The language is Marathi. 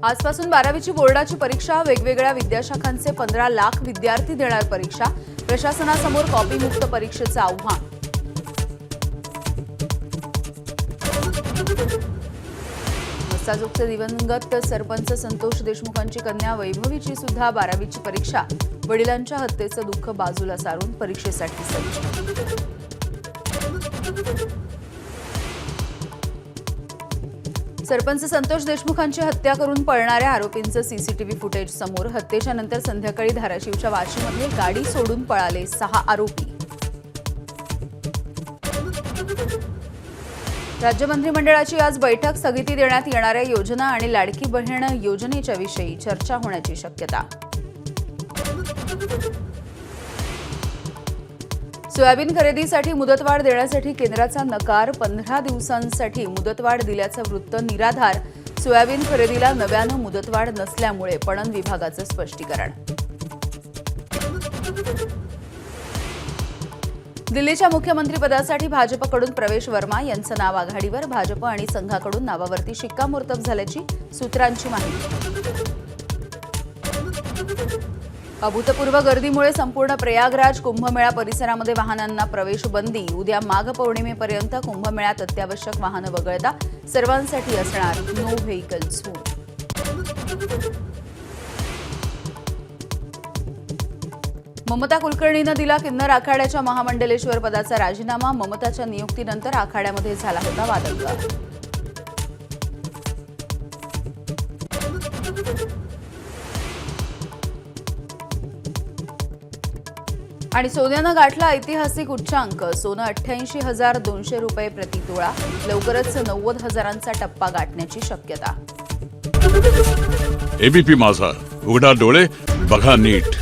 आजपासून 12वीची बोर्डाची परीक्षा, वेगवेगळ्या विद्याशाखांचे 15 लाख विद्यार्थी देणार परीक्षा. प्रशासनासमोर कॉपीमुक्त परीक्षेचं आव्हान. मस्साजोगचे दिवंगत सरपंच संतोष देशमुखांची कन्या वैभवीची सुद्धा 12वीची परीक्षा. वडिलांच्या हत्येचं दुःख बाजूला सारून परीक्षेसाठी सज्ज. सरपंच संतोष देशमुखांची हत्या करून पळणाऱ्या आरोपींचं सीसीटीव्ही फुटेज समोर. हत्येच्या नंतर संध्याकाळी धाराशिवच्या वाशीमध्ये गाडी सोडून पळाले 6 आरोपी. राज्य मंत्रिमंडळाची आज बैठक. स्थगिती देण्यात येणाऱ्या योजना आणि लाडकी बहीण योजनेच्या विषयी चर्चा होण्याची शक्यता. सोयाबीन खरेदीसाठी मुदतवाढ देण्यासाठी केंद्राचा नकार. 15 दिवसांसाठी मुदतवाढ दिल्याचं वृत्त निराधार. सोयाबीन खरेदीला नव्यानं मुदतवाढ नसल्यामुळे पणन विभागाचं स्पष्टीकरण. दिल्लीच्या मुख्यमंत्रीपदासाठी भाजपकडून प्रवेश वर्मा यांचं नाव आघाडीवर. भाजप आणि संघाकडून नावावरती शिक्कामोर्तब झाल्याची सूत्रांची माहिती. अभूतपूर्व गर्दीमुळे संपूर्ण प्रयागराज कुंभमेळा परिसरामध्ये वाहनांना प्रवेश बंदी. उद्या माघ पौर्णिमेपर्यंत कुंभमेळ्यात अत्यावश्यक वाहनं वगळता सर्वांसाठी असणार नो व्हेकल झोन. ममता कुलकर्णीनं दिला किन्नर आखाड्याच्या महामंडलेश्वर पदाचा राजीनामा. ममताच्या नियुक्तीनंतर आखाड्यामध्ये झाला होता वादंग. आणि सोन्यानं गाठला ऐतिहासिक उच्चांक. सोनं 88,200 रुपये प्रति तोळा. लवकरच 90,000चा टप्पा गाठण्याची शक्यता. एबीपी माझा, उघडा डोळे बघा नीट.